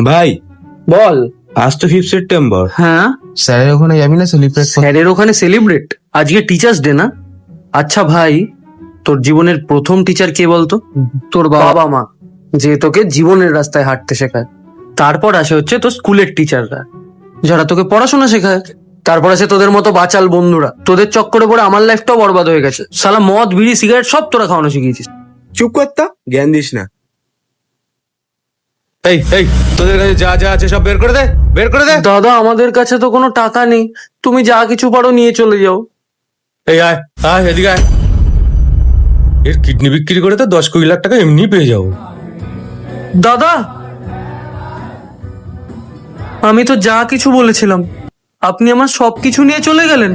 ভাই বল। আজ তো 5 সেপ্টেম্বর। হ্যাঁ, স্যারের ওখানে যাবি না সেলিব্রেট? স্যারের ওখানে সেলিব্রেট? আজকে টিচার্স ডে না? আচ্ছা ভাই, তোর জীবনের প্রথম টিচার কে বলতো? তোর বাবা মা, যে তোকে জীবনের রাস্তায় হাঁটতে শেখায়। তারপর আসে হচ্ছে তোর স্কুলের টিচাররা, যারা তোকে পড়াশোনা শেখায়। তারপর আসে তোদের মতো বাচাল বন্ধুরা। তোদের চক্করে পড়ে আমার লাইফটাও বরবাদ হয়ে গেছে। শালা মদ বিড়ি সিগারেট সব তোরা খাওয়ানো শিখিয়েছিস। চুপ করতা, জ্ঞান দিস না। এই এই তোদের কাছে যা যা আছে সব বের করে দে, বের করে দে। দাদা, আমাদের কাছে তো কোনো টাকা নেই, তুমি যা কিছু পারো নিয়ে চলে যাও। এই আয় আয় এদিকে আয়। এর কিডনি বিক্রি করে তো 10-20 লাখ টাকা এমনি পেয়ে যাবো। দাদা, আমি তো যা কিছু বলেছিলাম, আপনি আমার সবকিছু নিয়ে চলে গেলেন।